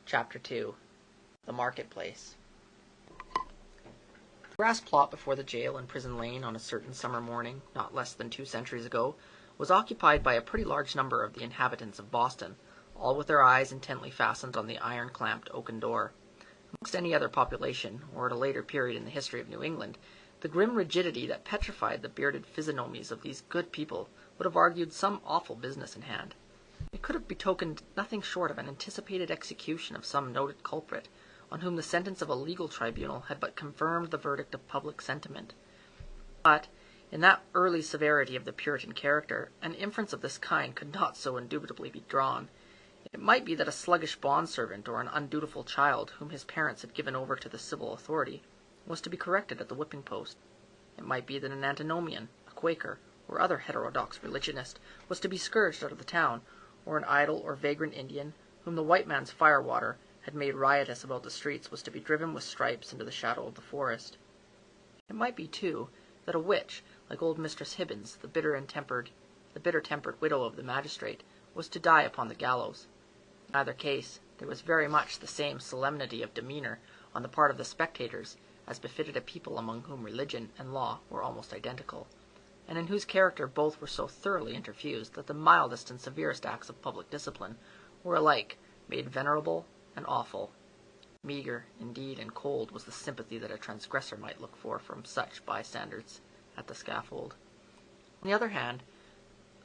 Chapter 2. The Marketplace. The grass plot before the jail in Prison Lane on a certain summer morning, not less than 2 centuries ago, was occupied by a pretty large number of the inhabitants of Boston, all with their eyes intently fastened on the iron-clamped oaken door. Amongst any other population, or at a later period in the history of New England, the grim rigidity that petrified the bearded physiognomies of these good people would have argued some awful business in hand. It could have betokened nothing short of an anticipated execution of some noted culprit, on whom the sentence of a legal tribunal had but confirmed the verdict of public sentiment. But, in that early severity of the Puritan character, an inference of this kind could not so indubitably be drawn. It might be that a sluggish bond-servant or an undutiful child, whom his parents had given over to the civil authority, was to be corrected at the whipping-post. It might be that an antinomian, a Quaker, or other heterodox religionist, was to be scourged out of the town, or an idle or vagrant Indian, whom the white man's firewater had made riotous about the streets, was to be driven with stripes into the shadow of the forest. It might be, too, that a witch, like old Mistress Hibbins, the bitter-tempered widow of the magistrate, was to die upon the gallows. In either case, there was very much the same solemnity of demeanor on the part of the spectators as befitted a people among whom religion and law were almost identical, and in whose character both were so thoroughly interfused that the mildest and severest acts of public discipline were alike made venerable and awful. Meagre, indeed, and cold was the sympathy that a transgressor might look for from such bystanders at the scaffold. On the other hand,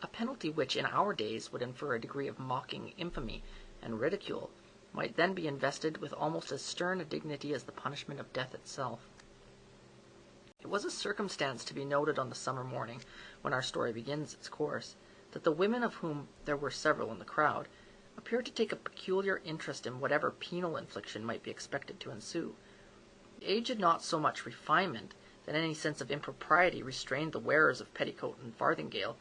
a penalty which in our days would infer a degree of mocking infamy and ridicule might then be invested with almost as stern a dignity as the punishment of death itself. It was a circumstance to be noted on the summer morning, when our story begins its course, that the women, of whom there were several in the crowd, appeared to take a peculiar interest in whatever penal infliction might be expected to ensue. The age had not so much refinement that any sense of impropriety restrained the wearers of petticoat and farthingale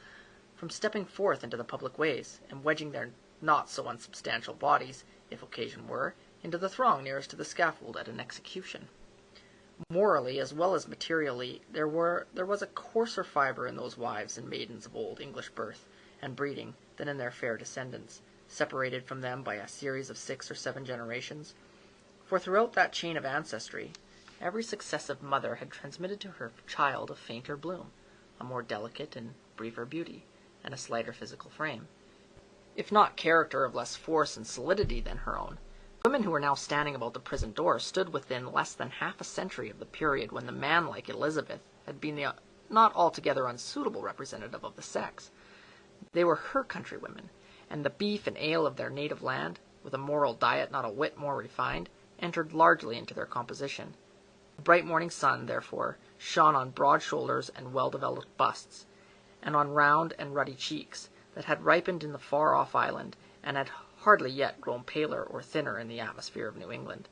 from stepping forth into the public ways, and wedging their not so unsubstantial bodies, if occasion were, into the throng nearest to the scaffold at an execution. Morally, as well as materially, there was a coarser fibre in those wives and maidens of old English birth and breeding than in their fair descendants, separated from them by a series of 6 or 7 generations. For throughout that chain of ancestry, every successive mother had transmitted to her child a fainter bloom, a more delicate and briefer beauty, and a slighter physical frame, if not character of less force and solidity than her own. Women who were now standing about the prison door stood within less than half a century of the period when the man like Elizabeth had been the not altogether unsuitable representative of the sex. They were her countrywomen, and the beef and ale of their native land, with a moral diet not a whit more refined, entered largely into their composition. The bright morning sun, therefore, shone on broad shoulders and well-developed busts, and on round and ruddy cheeks that had ripened in the far-off island, and had hardly yet grown paler or thinner in the atmosphere of New England.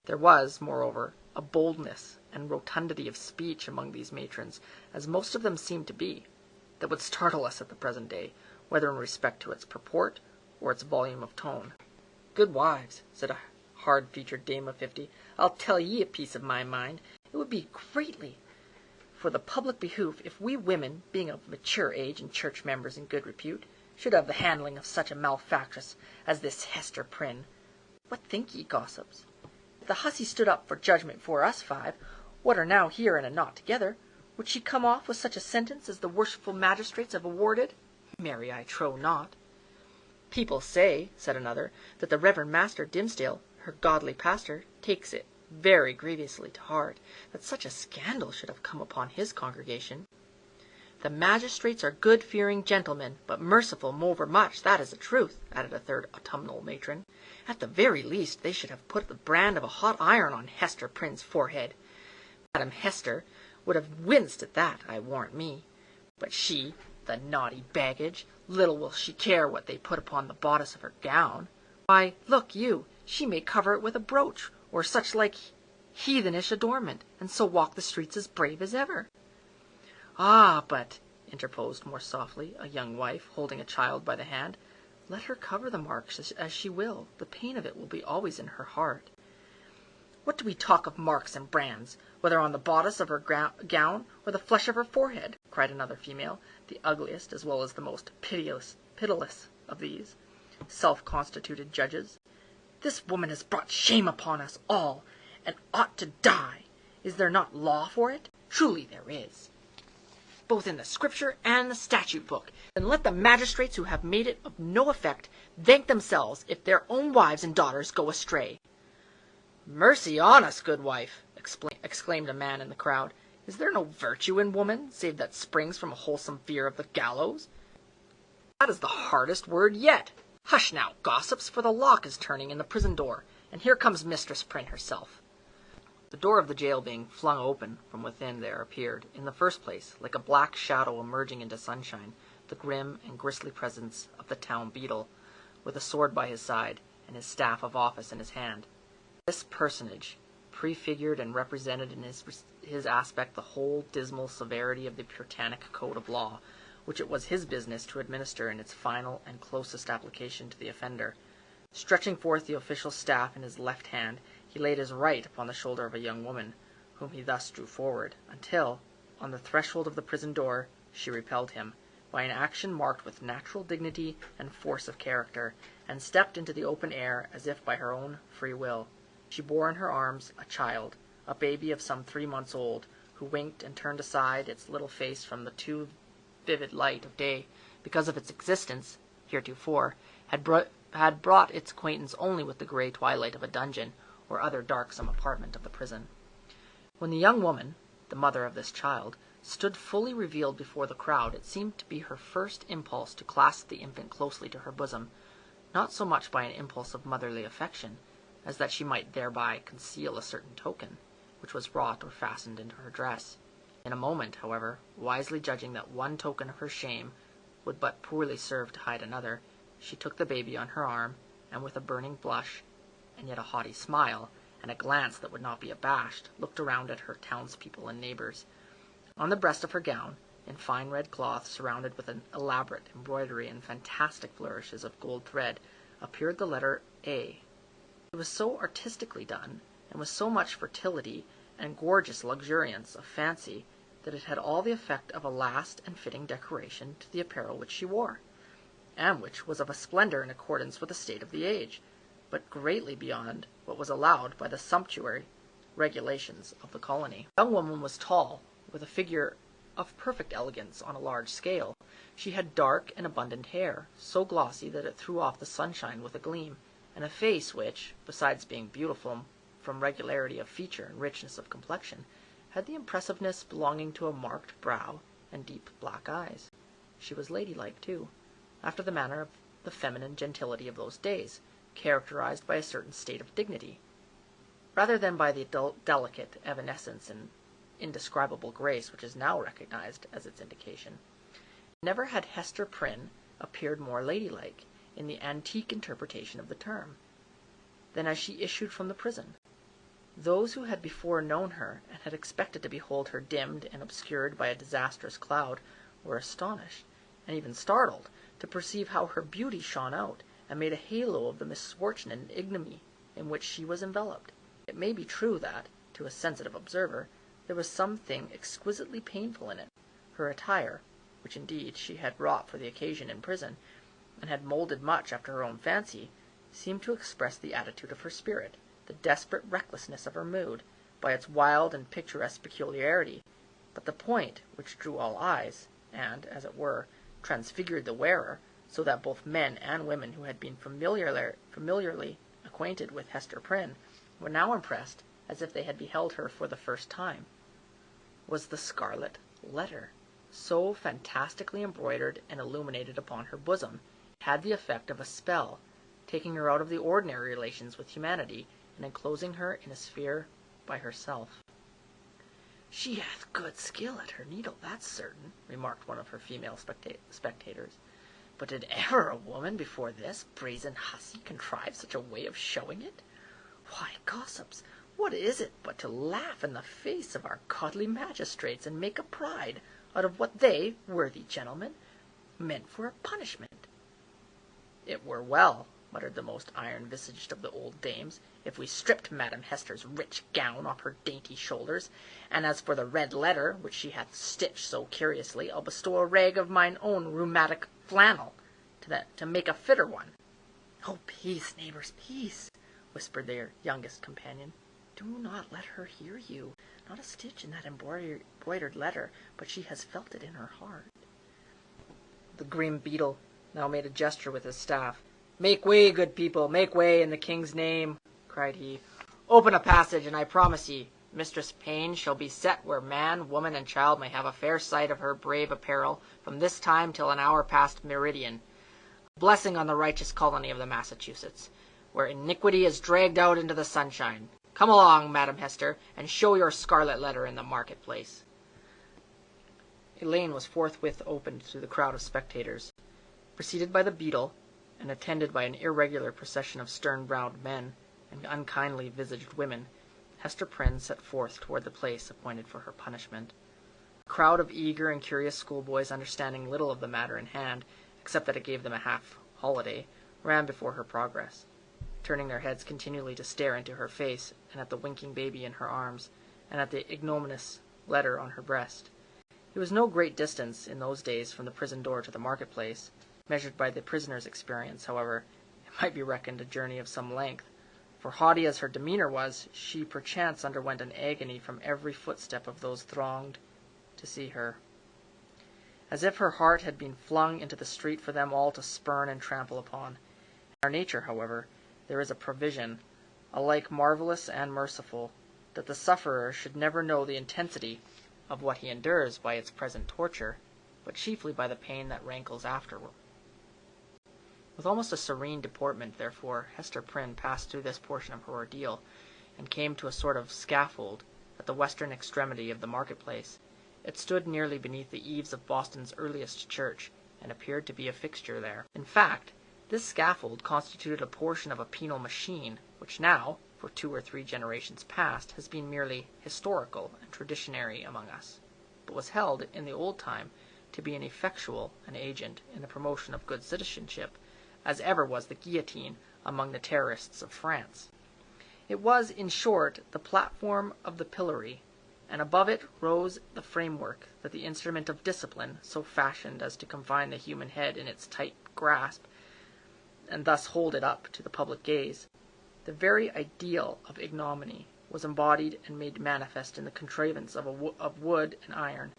There was, moreover, a boldness and rotundity of speech among these matrons, as most of them seemed to be, that would startle us at the present day, whether in respect to its purport or its volume of tone. "Good wives," said a hard-featured dame of 50, "I'll tell ye a piece of my mind. It would be greatly for the public behoof if we women, being of mature age and church members in good repute, should have the handling of such a malefactress as this Hester Prynne. What think ye, gossips? If the hussy stood up for judgment for us 5, what are now here in a knot together, would she come off with such a sentence as the worshipful magistrates have awarded? Marry, I trow not." "People say," said another, "that the Reverend Master Dimmesdale, her godly pastor, takes it very grievously to heart that such a scandal should have come upon his congregation." "The magistrates are good-fearing gentlemen, but merciful overmuch, that is the truth," added a third autumnal matron. "At the very least they should have put the brand of a hot iron on Hester Prynne's forehead. Madam Hester would have winced at that, I warrant me. But she, the naughty baggage, little will she care what they put upon the bodice of her gown. Why, look you, she may cover it with a brooch, or such like heathenish adornment, and so walk the streets as brave as ever." "Ah, but," interposed more softly a young wife, holding a child by the hand, "let her cover the marks as she will, the pain of it will be always in her heart." "What do we talk of marks and brands, whether on the bodice of her gown or the flesh of her forehead?" cried another female, the ugliest as well as the most pitiless of these self-constituted judges. This woman has brought shame upon us all, and ought to die. Is there not law for it? Truly there is, both in the Scripture and the statute book. And let the magistrates who have made it of no effect thank themselves if their own wives and daughters go astray. Mercy on us, good wife, exclaimed a man in the crowd. Is there no virtue in woman, save that springs from a wholesome fear of the gallows? That is the hardest word yet. Hush now, gossips, for the lock is turning in the prison door, and here comes Mistress Prynne herself. The door of the jail being flung open, from within there appeared, in the first place, like a black shadow emerging into sunshine, the grim and grisly presence of the town beadle, with a sword by his side, and his staff of office in his hand. This personage prefigured and represented in his aspect the whole dismal severity of the Puritanic code of law, which it was his business to administer in its final and closest application to the offender. Stretching forth the official staff in his left hand, he laid his right upon the shoulder of a young woman, whom he thus drew forward, until, on the threshold of the prison door, she repelled him, by an action marked with natural dignity and force of character, and stepped into the open air as if by her own free will. She bore in her arms a child, a baby of some 3 months old, who winked and turned aside its little face from the too vivid light of day, because of its existence, heretofore, had brought its acquaintance only with the grey twilight of a dungeon, or other darksome apartment of the prison. When the young woman, the mother of this child, stood fully revealed before the crowd, it seemed to be her first impulse to clasp the infant closely to her bosom, not so much by an impulse of motherly affection, as that she might thereby conceal a certain token, which was wrought or fastened into her dress. In a moment, however, wisely judging that one token of her shame would but poorly serve to hide another, she took the baby on her arm, and with a burning blush, and yet a haughty smile, and a glance that would not be abashed, looked around at her townspeople and neighbors. On the breast of her gown, in fine red cloth, surrounded with an elaborate embroidery and fantastic flourishes of gold thread, appeared the letter A. It was so artistically done, and with so much fertility and gorgeous luxuriance of fancy, that it had all the effect of a last and fitting decoration to the apparel which she wore, and which was of a splendor in accordance with the state of the age, but greatly beyond what was allowed by the sumptuary regulations of the colony. The young woman was tall, with a figure of perfect elegance on a large scale. She had dark and abundant hair, so glossy that it threw off the sunshine with a gleam, and a face which, besides being beautiful from regularity of feature and richness of complexion, had the impressiveness belonging to a marked brow and deep black eyes. She was ladylike, too, after the manner of the feminine gentility of those days, characterized by a certain state of dignity, rather than by the delicate evanescence and indescribable grace which is now recognized as its indication. Never had Hester Prynne appeared more ladylike, in the antique interpretation of the term, than as she issued from the prison. Those who had before known her, and had expected to behold her dimmed and obscured by a disastrous cloud, were astonished, and even startled, to perceive how her beauty shone out, and made a halo of the misfortune and ignominy in which she was enveloped. It may be true that, to a sensitive observer, there was something exquisitely painful in it. Her attire, which indeed she had wrought for the occasion in prison, and had moulded much after her own fancy, seemed to express the attitude of her spirit, the desperate recklessness of her mood, by its wild and picturesque peculiarity. But the point which drew all eyes, and, as it were, transfigured the wearer, so that both men and women who had been familiarly acquainted with Hester Prynne were now impressed as if they had beheld her for the first time, was the Scarlet Letter, so fantastically embroidered and illuminated upon her bosom, it had the effect of a spell, taking her out of the ordinary relations with humanity, and enclosing her in a sphere by herself. "She hath good skill at her needle, that's certain," remarked one of her female spectators. "But did ever a woman before this brazen hussy contrive such a way of showing it? Why, gossips, what is it but to laugh in the face of our godly magistrates, and make a pride out of what they, worthy gentlemen, meant for a punishment?" "It were well," muttered the most iron-visaged of the old dames, "if we stripped Madam Hester's rich gown off her dainty shoulders, and as for the red letter, which she hath stitched so curiously, I'll bestow a rag of mine own rheumatic flannel to make a fitter one." "Oh, peace, neighbors, peace! whispered their youngest companion. "Do not let her hear you. Not a stitch in that embroidered letter, but she has felt it in her heart." The grim beadle now made a gesture with his staff. "Make way, good people, make way in the king's name," cried he. "Open a passage, and I promise ye, Mistress Payne shall be set where man, woman, and child may have a fair sight of her brave apparel from this time till an hour past meridian. A blessing on the righteous colony of the Massachusetts, where iniquity is dragged out into the sunshine. Come along, Madam Hester, and show your scarlet letter in the marketplace." A lane was forthwith opened through the crowd of spectators. Preceded by the beadle, and attended by an irregular procession of stern-browed men and unkindly visaged women, Hester Prynne set forth toward the place appointed for her punishment. A crowd of eager and curious schoolboys, understanding little of the matter in hand, except that it gave them a half-holiday, ran before her progress, turning their heads continually to stare into her face, and at the winking baby in her arms, and at the ignominious letter on her breast. It was no great distance in those days from the prison door to the marketplace. Measured by the prisoner's experience, however, it might be reckoned a journey of some length, for haughty as her demeanor was, she perchance underwent an agony from every footstep of those thronged to see her, as if her heart had been flung into the street for them all to spurn and trample upon. In our nature, however, there is a provision, alike marvelous and merciful, that the sufferer should never know the intensity of what he endures by its present torture, but chiefly by the pain that rankles afterward. With almost a serene deportment, therefore, Hester Prynne passed through this portion of her ordeal, and came to a sort of scaffold at the western extremity of the marketplace. It stood nearly beneath the eaves of Boston's earliest church, and appeared to be a fixture there. In fact, this scaffold constituted a portion of a penal machine, which now, for 2 or 3 generations past, has been merely historical and traditionary among us, but was held, in the old time, to be an effectual an agent in the promotion of good citizenship, as ever was the guillotine among the terrorists of France. It was, in short, the platform of the pillory, and above it rose the framework that the instrument of discipline, so fashioned as to confine the human head in its tight grasp, and thus hold it up to the public gaze. The very ideal of ignominy was embodied and made manifest in the contrivance of wood and iron.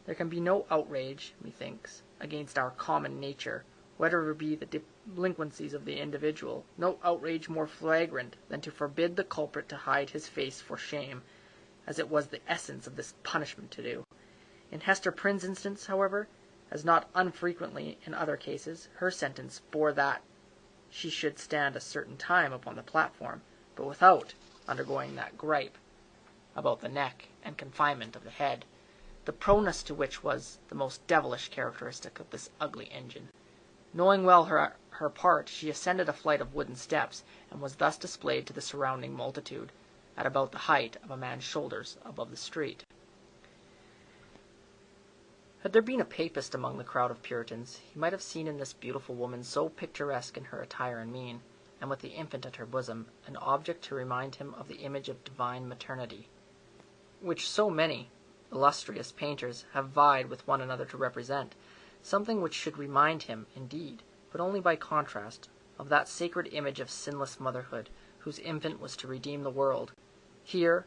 There can be no outrage, methinks, against our common nature, whatever be the delinquencies of the individual, no outrage more flagrant than to forbid the culprit to hide his face for shame, as it was the essence of this punishment to do. In Hester Prynne's instance, however, as not unfrequently in other cases, her sentence bore that she should stand a certain time upon the platform, but without undergoing that gripe about the neck and confinement of the head, the proneness to which was the most devilish characteristic of this ugly engine. Knowing well her part, she ascended a flight of wooden steps, and was thus displayed to the surrounding multitude, at about the height of a man's shoulders above the street. Had there been a papist among the crowd of Puritans, he might have seen in this beautiful woman, so picturesque in her attire and mien, and with the infant at her bosom, an object to remind him of the image of divine maternity, which so many illustrious painters have vied with one another to represent, something which should remind him, indeed, but only by contrast, of that sacred image of sinless motherhood, whose infant was to redeem the world. Here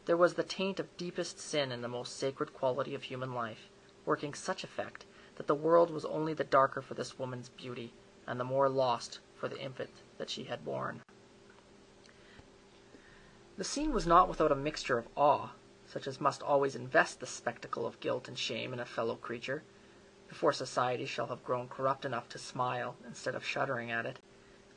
there was the taint of deepest sin in the most sacred quality of human life, working such effect that the world was only the darker for this woman's beauty, and the more lost for the infant that she had borne. The scene was not without a mixture of awe, such as must always invest the spectacle of guilt and shame in a fellow creature, before society shall have grown corrupt enough to smile instead of shuddering at it.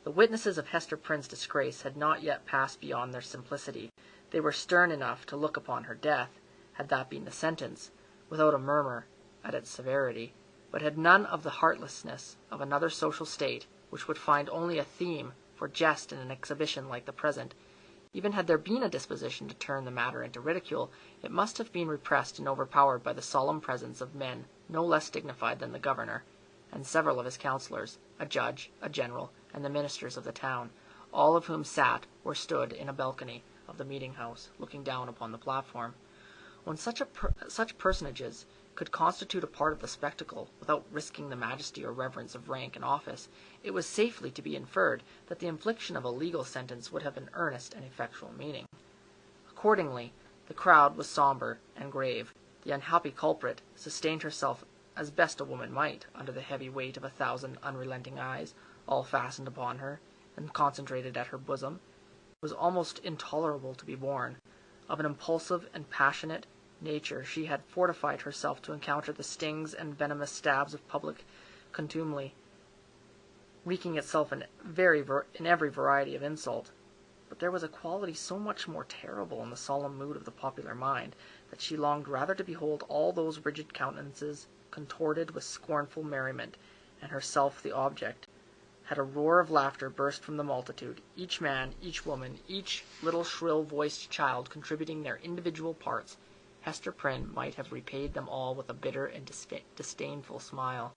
The witnesses of Hester Prynne's disgrace had not yet passed beyond their simplicity. They were stern enough to look upon her death, had that been the sentence, without a murmur at its severity, but had none of the heartlessness of another social state, which would find only a theme for jest in an exhibition like the present. Even had there been a disposition to turn the matter into ridicule, it must have been repressed and overpowered by the solemn presence of men no less dignified than the governor, and several of his councillors, a judge, a general, and the ministers of the town, all of whom sat or stood in a balcony of the meeting-house, looking down upon the platform. When such personages could constitute a part of the spectacle without risking the majesty or reverence of rank and office, it was safely to be inferred that the infliction of a legal sentence would have an earnest and effectual meaning. Accordingly, the crowd was sombre and grave. The unhappy culprit sustained herself as best a woman might under the heavy weight of 1,000 unrelenting eyes, all fastened upon her and concentrated at her bosom. It was almost intolerable to be borne. Of an impulsive and passionate nature, she had fortified herself to encounter the stings and venomous stabs of public contumely, wreaking itself in every variety of insult. But there was a quality so much more terrible in the solemn mood of the popular mind, that she longed rather to behold all those rigid countenances contorted with scornful merriment, and herself the object. Had a roar of laughter burst from the multitude, each man, each woman, each little shrill-voiced child contributing their individual parts, Hester Prynne might have repaid them all with a bitter and disdainful smile.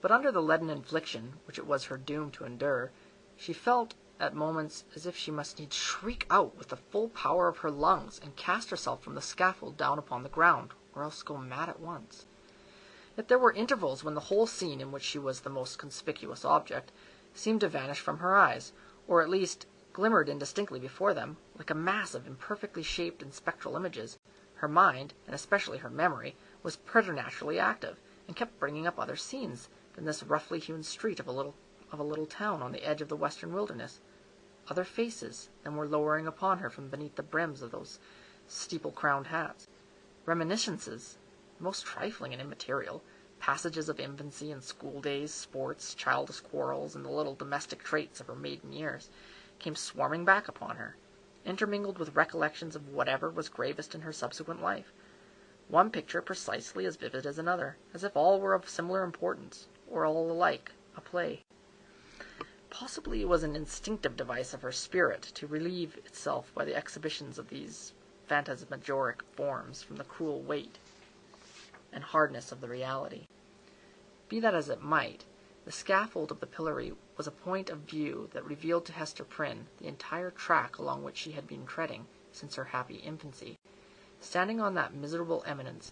But under the leaden infliction which it was her doom to endure, she felt at moments as if she must needs shriek out with the full power of her lungs and cast herself from the scaffold down upon the ground, or else go mad at once. Yet there were intervals when the whole scene in which she was the most conspicuous object seemed to vanish from her eyes, or at least glimmered indistinctly before them, like a mass of imperfectly shaped and spectral images. Her mind, and especially her memory, was preternaturally active, and kept bringing up other scenes than this roughly hewn street of a little town on the edge of the western wilderness, other faces than were lowering upon her from beneath the brims of those steeple-crowned hats, reminiscences, most trifling and immaterial, passages of infancy and school-days, sports, childish quarrels, and the little domestic traits of her maiden years, came swarming back upon her, intermingled with recollections of whatever was gravest in her subsequent life, one picture precisely as vivid as another, as if all were of similar importance, or all alike a play. Possibly it was an instinctive device of her spirit to relieve itself by the exhibitions of these phantasmagoric forms from the cruel weight and hardness of the reality. Be that as it might, the scaffold of the pillory was a point of view that revealed to Hester Prynne the entire track along which she had been treading since her happy infancy. Standing on that miserable eminence,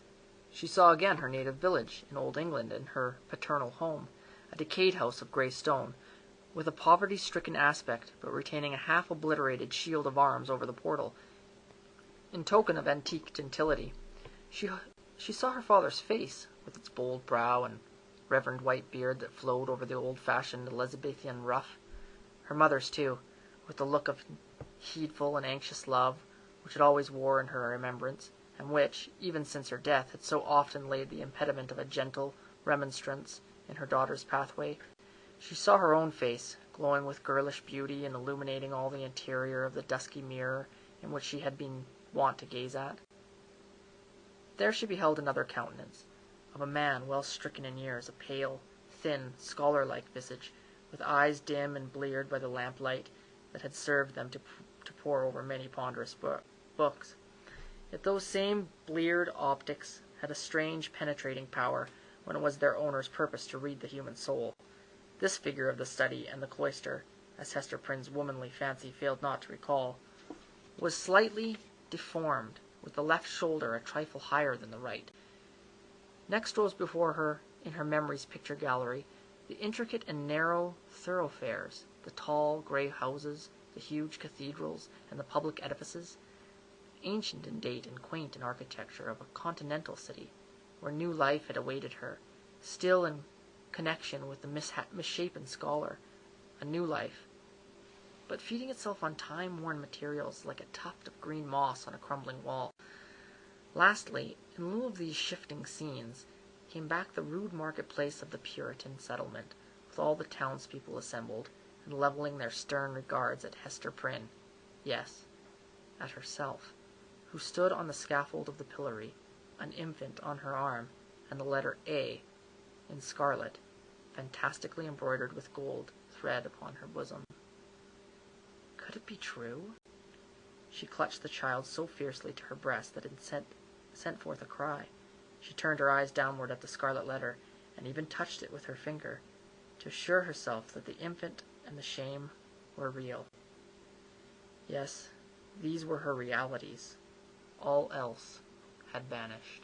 she saw again her native village in Old England and her paternal home, a decayed house of grey stone, with a poverty-stricken aspect, but retaining a half-obliterated shield of arms over the portal, in token of antique gentility. She saw her father's face, with its bold brow and reverend white beard that flowed over the old-fashioned Elizabethan ruff. Her mother's, too, with the look of heedful and anxious love which it always wore in her remembrance, and which, even since her death, had so often laid the impediment of a gentle remonstrance in her daughter's pathway. She saw her own face, glowing with girlish beauty and illuminating all the interior of the dusky mirror in which she had been wont to gaze at. There she beheld another countenance, of a man well stricken in years, a pale, thin, scholar-like visage, with eyes dim and bleared by the lamplight that had served them to pore over many ponderous books. Yet those same bleared optics had a strange penetrating power when it was their owner's purpose to read the human soul. This figure of the study and the cloister, as Hester Prynne's womanly fancy failed not to recall, was slightly deformed, with the left shoulder a trifle higher than the right. Next rose before her, in her memory's picture gallery, the intricate and narrow thoroughfares, the tall grey houses, the huge cathedrals, and the public edifices, ancient in date and quaint in architecture, of a continental city, where new life had awaited her, still in connection with the misshapen scholar, a new life, but feeding itself on time-worn materials like a tuft of green moss on a crumbling wall. Lastly, in lieu of these shifting scenes, came back the rude marketplace of the Puritan settlement, with all the townspeople assembled, and levelling their stern regards at Hester Prynne, yes, at herself, who stood on the scaffold of the pillory, an infant on her arm, and the letter A, in scarlet, fantastically embroidered with gold thread upon her bosom. Could it be true? She clutched the child so fiercely to her breast that it sent forth a cry. She turned her eyes downward at the scarlet letter, and even touched it with her finger, to assure herself that the infant and the shame were real. Yes, these were her realities. All else had vanished.